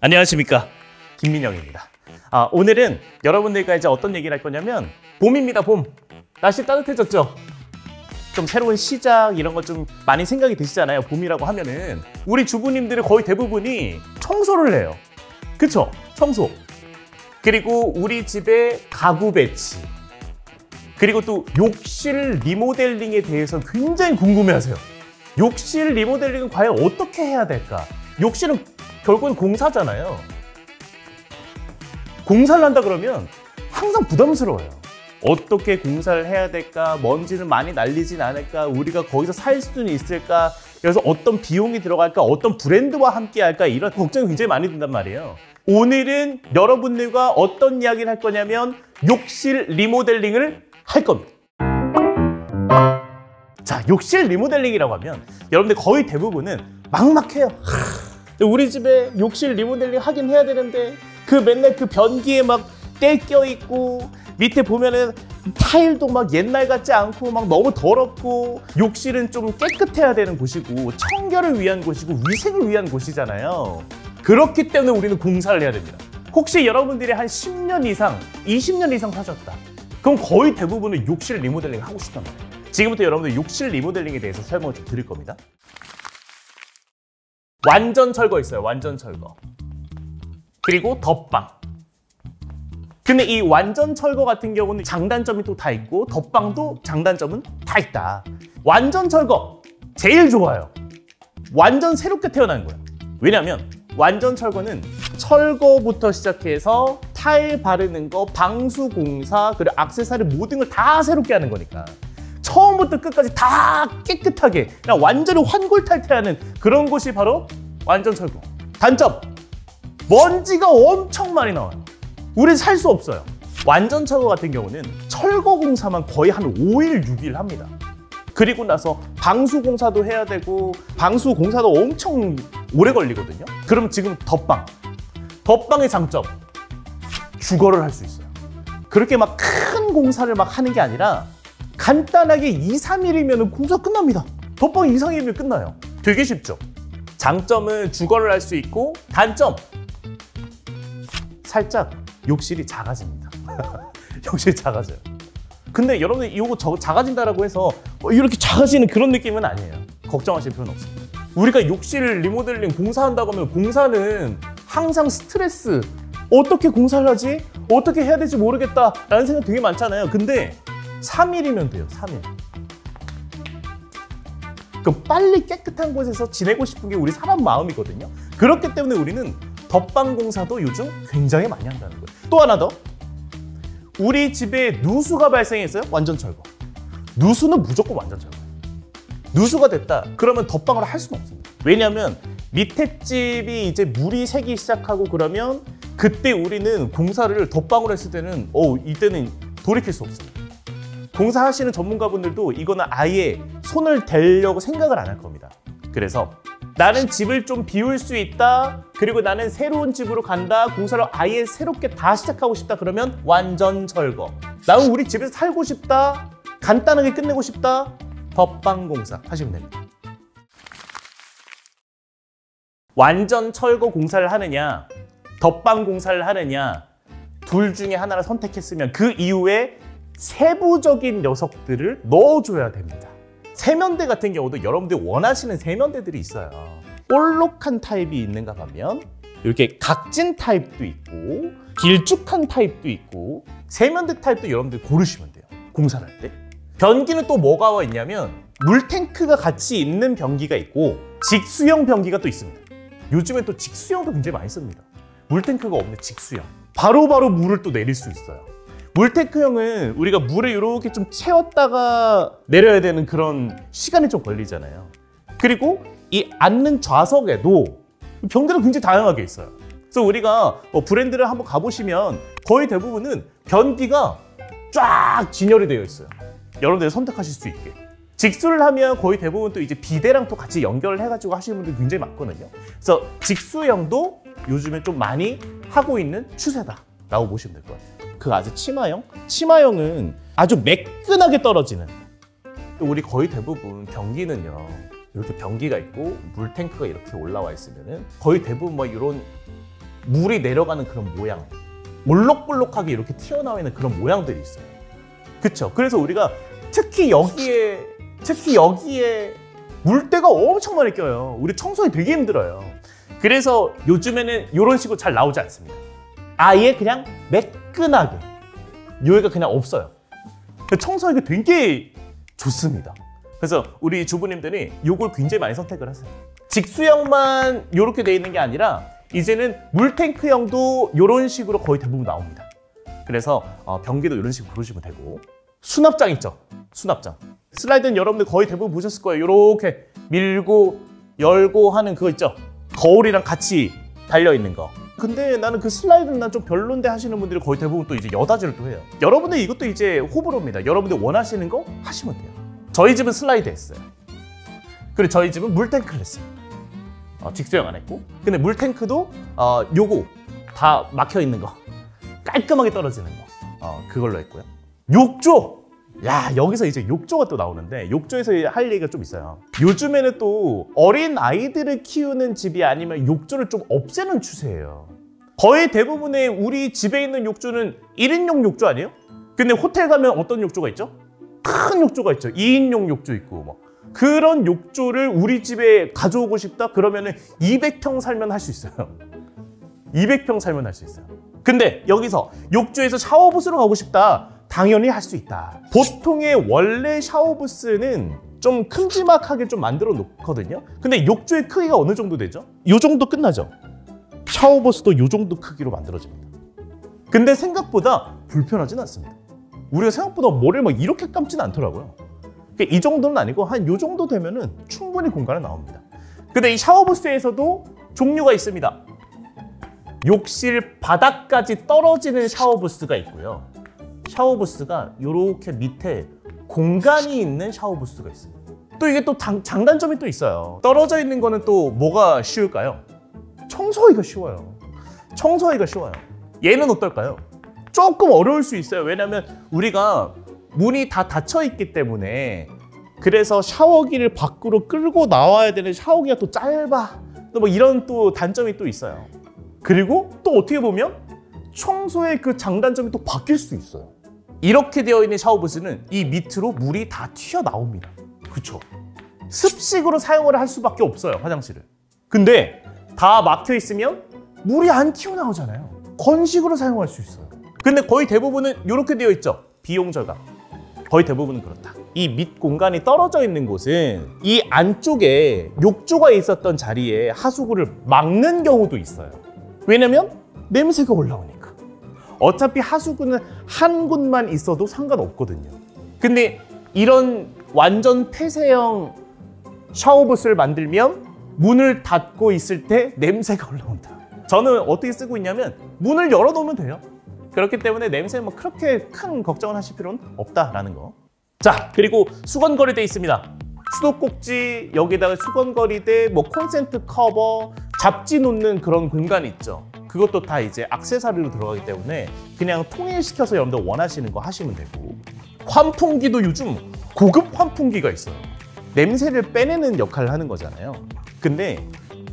안녕하십니까, 김민영입니다. 오늘은 여러분들과 이제 어떤 얘기를 할 거냐면 봄입니다. 봄. 날씨 따뜻해졌죠? 좀 새로운 시작 이런 거 좀 많이 생각이 드시잖아요. 봄이라고 하면은 우리 주부님들의 거의 대부분이 청소를 해요. 그쵸? 청소. 그리고 우리 집의 가구 배치, 그리고 또 욕실 리모델링에 대해서 굉장히 궁금해하세요. 욕실 리모델링은 과연 어떻게 해야 될까? 욕실은 결국은 공사잖아요. 공사를 한다 그러면 항상 부담스러워요. 어떻게 공사를 해야 될까? 먼지는 많이 날리진 않을까? 우리가 거기서 살 수는 있을까? 그래서 어떤 비용이 들어갈까? 어떤 브랜드와 함께 할까? 이런 걱정이 굉장히 많이 든단 말이에요. 오늘은 여러분들과 어떤 이야기를 할 거냐면 욕실 리모델링을 할 겁니다. 자, 욕실 리모델링이라고 하면 여러분들 거의 대부분은 막막해요. 우리 집에 욕실 리모델링 하긴 해야 되는데 그 맨날 그 변기에 막 때 껴있고 밑에 보면은 타일도 막 옛날 같지 않고 막 너무 더럽고, 욕실은 좀 깨끗해야 되는 곳이고 청결을 위한 곳이고 위생을 위한 곳이잖아요. 그렇기 때문에 우리는 공사를 해야 됩니다. 혹시 여러분들이 한 10년 이상, 20년 이상 사셨다. 그럼 거의 대부분은 욕실 리모델링 하고 싶단 말이에요. 지금부터 여러분들 욕실 리모델링에 대해서 설명을 좀 드릴 겁니다. 완전 철거 있어요. 완전 철거. 그리고 덧방. 근데 이 완전 철거 같은 경우는 장단점이 또 다 있고 덧방도 장단점은 다 있다. 완전 철거 제일 좋아요. 완전 새롭게 태어나는 거예요. 왜냐하면 완전 철거는 철거부터 시작해서 타일 바르는 거, 방수 공사, 그리고 액세서리 모든 걸 다 새롭게 하는 거니까 처음부터 끝까지 다 깨끗하게 그냥 완전히 환골탈태하는 그런 곳이 바로 완전 철거. 단점! 먼지가 엄청 많이 나와요. 우린 살 수 없어요. 완전 철거 같은 경우는 철거 공사만 거의 한 5일, 6일 합니다. 그리고 나서 방수 공사도 해야 되고 방수 공사도 엄청 오래 걸리거든요. 그럼 지금 덧방. 덧방의 장점. 주거를 할 수 있어요. 그렇게 막 큰 공사를 막 하는 게 아니라 간단하게 2, 3일이면 공사 끝납니다. 덧방 2, 3일이면 끝나요. 되게 쉽죠? 장점은 주거를 할 수 있고, 단점! 살짝 욕실이 작아집니다. 욕실이 작아져요. 근데 여러분들 이거 작아진다라고 해서 이렇게 작아지는 그런 느낌은 아니에요. 걱정하실 필요는 없습니다. 우리가 욕실 리모델링 공사한다고 하면 공사는 항상 스트레스. 어떻게 공사를 하지? 어떻게 해야 될지 모르겠다 라는 생각 되게 많잖아요. 근데 3일이면 돼요. 3일. 그럼 빨리 깨끗한 곳에서 지내고 싶은 게 우리 사람 마음이거든요. 그렇기 때문에 우리는 덧방 공사도 요즘 굉장히 많이 한다는 거예요. 또 하나 더. 우리 집에 누수가 발생했어요. 완전 철거. 누수는 무조건 완전 철거예요. 누수가 됐다. 그러면 덧방을 할 수는 없습니다. 왜냐하면 밑에 집이 이제 물이 새기 시작하고 그러면 그때 우리는 공사를 덧방을 했을 때는 이때는 돌이킬 수 없습니다. 공사하시는 전문가분들도 이거는 아예 손을 대려고 생각을 안 할 겁니다. 그래서 나는 집을 좀 비울 수 있다. 그리고 나는 새로운 집으로 간다. 공사를 아예 새롭게 다 시작하고 싶다. 그러면 완전 철거. 나는 우리 집에서 살고 싶다. 간단하게 끝내고 싶다. 덧방 공사 하시면 됩니다. 완전 철거 공사를 하느냐, 덧방 공사를 하느냐, 둘 중에 하나를 선택했으면 그 이후에 세부적인 녀석들을 넣어줘야 됩니다. 세면대 같은 경우도 여러분들이 원하시는 세면대들이 있어요. 볼록한 타입이 있는가 하면 이렇게 각진 타입도 있고 길쭉한 타입도 있고, 세면대 타입도 여러분들이 고르시면 돼요. 공사를 할 때. 변기는 또 뭐가 있냐면 물탱크가 같이 있는 변기가 있고 직수형 변기가 또 있습니다. 요즘엔 또 직수형도 굉장히 많이 씁니다. 물탱크가 없는 직수형. 바로바로 물을 또 내릴 수 있어요. 물탱크형은 우리가 물을 이렇게 좀 채웠다가 내려야 되는 그런 시간이 좀 걸리잖아요. 그리고 이 앉는 좌석에도 변기가 굉장히 다양하게 있어요. 그래서 우리가 브랜드를 한번 가보시면 거의 대부분은 변기가 쫙 진열이 되어 있어요. 여러분들이 선택하실 수 있게. 직수를 하면 거의 대부분 또 이제 비데랑 또 같이 연결을 해가지고 하시는 분들이 굉장히 많거든요. 그래서 직수형도 요즘에 좀 많이 하고 있는 추세다라고 보시면 될 것 같아요. 그 아주 치마형? 치마형은 아주 매끈하게 떨어지는. 우리 거의 대부분 변기는요, 이렇게 변기가 있고 물 탱크가 이렇게 올라와 있으면은 거의 대부분 뭐 이런 물이 내려가는 그런 모양, 볼록볼록하게 이렇게 튀어나와 있는 그런 모양들이 있어요. 그쵸? 그래서 우리가 특히 여기에 물때가 엄청 많이 껴요. 우리 청소하기 되게 힘들어요. 그래서 요즘에는 이런 식으로 잘 나오지 않습니다. 아예 그냥 매끈하게 여기가 그냥 없어요. 청소하기 되게 좋습니다. 그래서 우리 주부님들이 이걸 굉장히 많이 선택을 하세요. 직수형만 이렇게 돼 있는 게 아니라 이제는 물탱크형도 이런 식으로 거의 대부분 나옵니다. 그래서 변기도 이런 식으로 고르시면 되고, 수납장 있죠? 수납장. 슬라이드는 여러분들 거의 대부분 보셨을 거예요. 이렇게 밀고 열고 하는 그거 있죠? 거울이랑 같이 달려있는 거. 근데 나는 그 슬라이드는 난 좀 별론데 하시는 분들이 거의 대부분 또 이제 여다지를 또 해요. 여러분들 이것도 이제 호불호입니다. 여러분들 원하시는 거 하시면 돼요. 저희 집은 슬라이드 했어요. 그리고 저희 집은 물탱크를 했어요. 직수형 안 했고. 근데 물탱크도 요거 다 막혀 있는 거, 깔끔하게 떨어지는 거, 그걸로 했고요. 욕조! 야, 여기서 이제 욕조가 또 나오는데, 욕조에서 할 얘기가 좀 있어요. 요즘에는 또 어린 아이들을 키우는 집이 아니면 욕조를 좀 없애는 추세예요. 거의 대부분의 우리 집에 있는 욕조는 1인용 욕조 아니에요? 근데 호텔 가면 어떤 욕조가 있죠? 큰 욕조가 있죠. 2인용 욕조 있고 뭐. 그런 욕조를 우리 집에 가져오고 싶다? 그러면은 200평 살면 할 수 있어요. 200평 살면 할 수 있어요. 근데 여기서 욕조에서 샤워부스로 가고 싶다? 당연히 할 수 있다. 보통의 원래 샤워부스는 좀 큼지막하게 좀 만들어 놓거든요. 근데 욕조의 크기가 어느 정도 되죠? 이 정도 끝나죠? 샤워부스도 이 정도 크기로 만들어집니다. 근데 생각보다 불편하진 않습니다. 우리가 생각보다 머리를 막 이렇게 감지는 않더라고요. 이 정도는 아니고 한 이 정도 되면은 충분히 공간이 나옵니다. 근데 이 샤워부스에서도 종류가 있습니다. 욕실 바닥까지 떨어지는 샤워부스가 있고요. 샤워부스가 이렇게 밑에 공간이 있는 샤워부스가 있어요. 또 이게 또 장단점이 또 있어요. 떨어져 있는 거는 또 뭐가 쉬울까요? 청소하기가 쉬워요. 청소하기가 쉬워요. 얘는 어떨까요? 조금 어려울 수 있어요. 왜냐면 우리가 문이 다 닫혀 있기 때문에, 그래서 샤워기를 밖으로 끌고 나와야 되는 샤워기가 또 짧아. 또 뭐 이런 또 단점이 또 있어요. 그리고 또 어떻게 보면 청소의 그 장단점이 또 바뀔 수 있어요. 이렇게 되어 있는 샤워부스는 이 밑으로 물이 다 튀어나옵니다. 그쵸? 습식으로 사용을 할 수밖에 없어요, 화장실을. 근데 다 막혀 있으면 물이 안 튀어나오잖아요. 건식으로 사용할 수 있어요. 근데 거의 대부분은 이렇게 되어 있죠. 비용 절감. 거의 대부분은 그렇다. 이 밑 공간이 떨어져 있는 곳은 이 안쪽에 욕조가 있었던 자리에 하수구를 막는 경우도 있어요. 왜냐면 냄새가 올라오니까. 어차피 하수구는 한 곳만 있어도 상관없거든요. 근데 이런 완전 폐쇄형 샤워부스를 만들면 문을 닫고 있을 때 냄새가 올라온다. 저는 어떻게 쓰고 있냐면 문을 열어놓으면 돼요. 그렇기 때문에 냄새에 뭐 그렇게 큰 걱정을 하실 필요는 없다라는 거. 자, 그리고 수건거리대 있습니다. 수도꼭지 여기다가 수건거리대, 뭐 콘센트 커버, 잡지 놓는 그런 공간 있죠. 그것도 다 이제 액세서리로 들어가기 때문에 그냥 통일시켜서 여러분들 원하시는 거 하시면 되고, 환풍기도 요즘 고급 환풍기가 있어요. 냄새를 빼내는 역할을 하는 거잖아요. 근데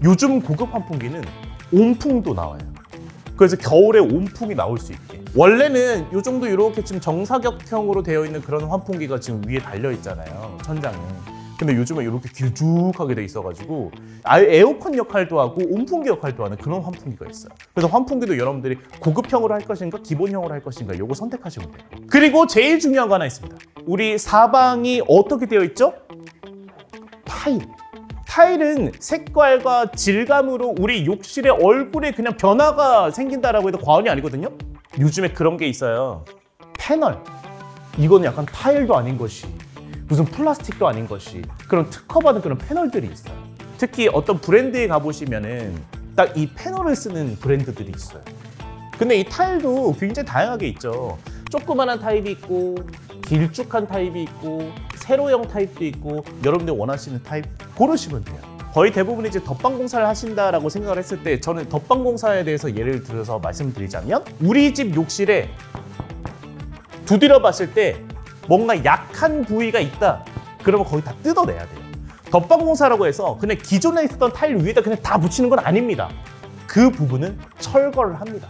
요즘 고급 환풍기는 온풍도 나와요. 그래서 겨울에 온풍이 나올 수 있게. 원래는 이 정도 이렇게 지금 정사각형으로 되어 있는 그런 환풍기가 지금 위에 달려 있잖아요, 천장에. 근데 요즘은 이렇게 길쭉하게 돼 있어가지고 아예 에어컨 역할도 하고 온풍기 역할도 하는 그런 환풍기가 있어요. 그래서 환풍기도 여러분들이 고급형으로 할 것인가 기본형으로 할 것인가 이거 선택하시면 돼요. 그리고 제일 중요한 거 하나 있습니다. 우리 사방이 어떻게 되어 있죠? 타일. 타일은 색깔과 질감으로 우리 욕실의 얼굴에 그냥 변화가 생긴다라고 해도 과언이 아니거든요. 요즘에 그런 게 있어요. 패널. 이건 약간 타일도 아닌 것이, 무슨 플라스틱도 아닌 것이, 그런 특허받은 그런 패널들이 있어요. 특히 어떤 브랜드에 가보시면은 딱 이 패널을 쓰는 브랜드들이 있어요. 근데 이 타일도 굉장히 다양하게 있죠. 조그만한 타입이 있고, 길쭉한 타입이 있고, 세로형 타입도 있고, 여러분들 원하시는 타입 고르시면 돼요. 거의 대부분 이제 덧방 공사를 하신다라고 생각을 했을 때, 저는 덧방 공사에 대해서 예를 들어서 말씀드리자면, 우리 집 욕실에 두드려 봤을 때 뭔가 약한 부위가 있다. 그러면 거의 다 뜯어내야 돼요. 덧방공사라고 해서 그냥 기존에 있었던 타일 위에다 그냥 다 붙이는 건 아닙니다. 그 부분은 철거를 합니다.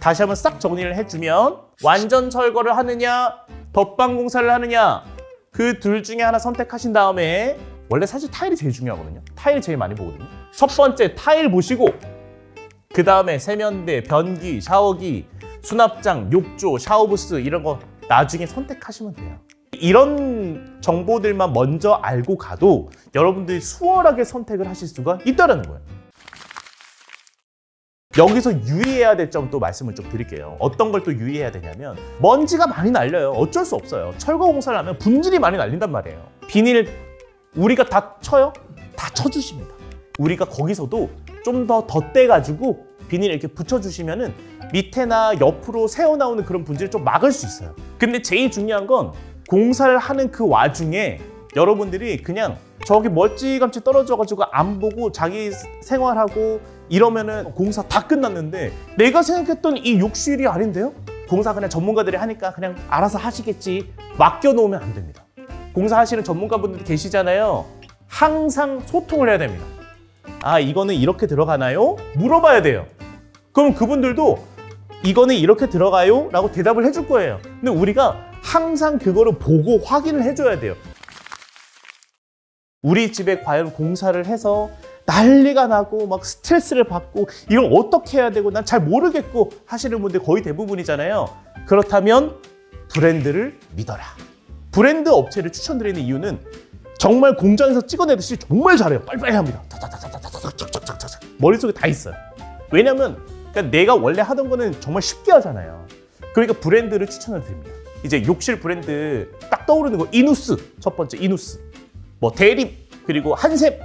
다시 한번 싹 정리를 해주면 완전 철거를 하느냐 덧방공사를 하느냐 그 둘 중에 하나 선택하신 다음에 원래 사실 타일이 제일 중요하거든요. 타일이 제일 많이 보거든요. 첫 번째 타일 보시고 그 다음에 세면대, 변기, 샤워기, 수납장, 욕조, 샤워부스 이런 거 나중에 선택하시면 돼요. 이런 정보들만 먼저 알고 가도 여러분들이 수월하게 선택을 하실 수가 있다는 거예요. 여기서 유의해야 될 점 또 말씀을 좀 드릴게요. 어떤 걸 또 유의해야 되냐면 먼지가 많이 날려요. 어쩔 수 없어요. 철거 공사를 하면 분질이 많이 날린단 말이에요. 비닐 우리가 다 쳐요? 다 쳐주십니다. 우리가 거기서도 좀 더 덧대가지고 비닐 이렇게 붙여주시면은 밑에나 옆으로 새어나오는 그런 분질을 좀 막을 수 있어요. 근데 제일 중요한 건 공사를 하는 그 와중에 여러분들이 그냥 저기 멀찌감치 떨어져가지고 안 보고 자기 생활하고 이러면은 공사 다 끝났는데 내가 생각했던 이 욕실이 아닌데요? 공사 그냥 전문가들이 하니까 그냥 알아서 하시겠지 맡겨놓으면 안 됩니다. 공사하시는 전문가분들 계시잖아요. 항상 소통을 해야 됩니다. 아 이거는 이렇게 들어가나요? 물어봐야 돼요. 그럼 그분들도 이거는 이렇게 들어가요? 라고 대답을 해줄 거예요. 근데 우리가 항상 그거를 보고 확인을 해줘야 돼요. 우리 집에 과연 공사를 해서 난리가 나고 막 스트레스를 받고 이걸 어떻게 해야 되고 난 잘 모르겠고 하시는 분들 거의 대부분이잖아요. 그렇다면 브랜드를 믿어라. 브랜드 업체를 추천드리는 이유는 정말 공장에서 찍어내듯이 정말 잘해요. 빨리빨리 합니다. 머릿속에 다 있어요. 왜냐면 그러니까 내가 원래 하던 거는 정말 쉽게 하잖아요. 그러니까 브랜드를 추천을 드립니다. 이제 욕실 브랜드 딱 떠오르는 거 이누스 첫 번째 이누스 뭐 대립 그리고 한샘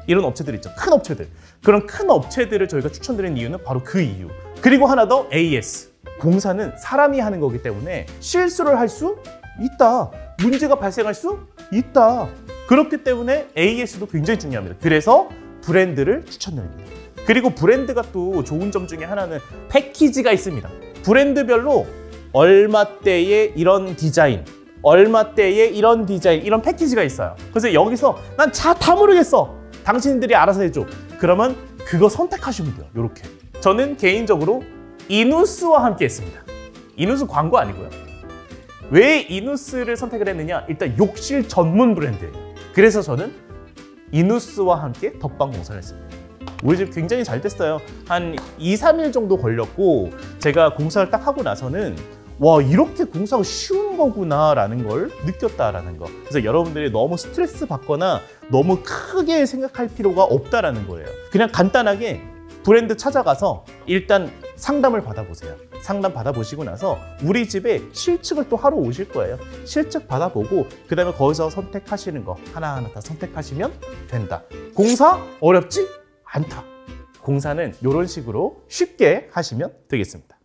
이런 업체들 있죠. 큰 업체들. 그런 큰 업체들을 저희가 추천드리는 이유는 바로 그 이유. 그리고 하나 더 AS. 공사는 사람이 하는 거기 때문에 실수를 할 수 있다. 문제가 발생할 수 있다. 그렇기 때문에 AS도 굉장히 중요합니다. 그래서 브랜드를 추천드립니다. 그리고 브랜드가 또 좋은 점 중에 하나는 패키지가 있습니다. 브랜드별로 얼마대의 이런 디자인, 얼마대의 이런 디자인, 이런 패키지가 있어요. 그래서 여기서 난 다 모르겠어. 당신들이 알아서 해줘. 그러면 그거 선택하시면 돼요. 이렇게. 저는 개인적으로 이누스와 함께 했습니다. 이누스 광고 아니고요. 왜 이누스를 선택을 했느냐? 일단 욕실 전문 브랜드예요. 그래서 저는 이누스와 함께 덧방 공사를 했습니다. 우리 집 굉장히 잘 됐어요. 한 2, 3일 정도 걸렸고 제가 공사를 딱 하고 나서는 와 이렇게 공사가 쉬운 거구나 라는 걸 느꼈다라는 거. 그래서 여러분들이 너무 스트레스 받거나 너무 크게 생각할 필요가 없다라는 거예요. 그냥 간단하게 브랜드 찾아가서 일단 상담을 받아보세요. 상담 받아보시고 나서 우리 집에 실측을 또 하러 오실 거예요. 실측 받아보고 그 다음에 거기서 선택하시는 거 하나하나 다 선택하시면 된다. 공사 어렵지 않다. 공사는 이런 식으로 쉽게 하시면 되겠습니다.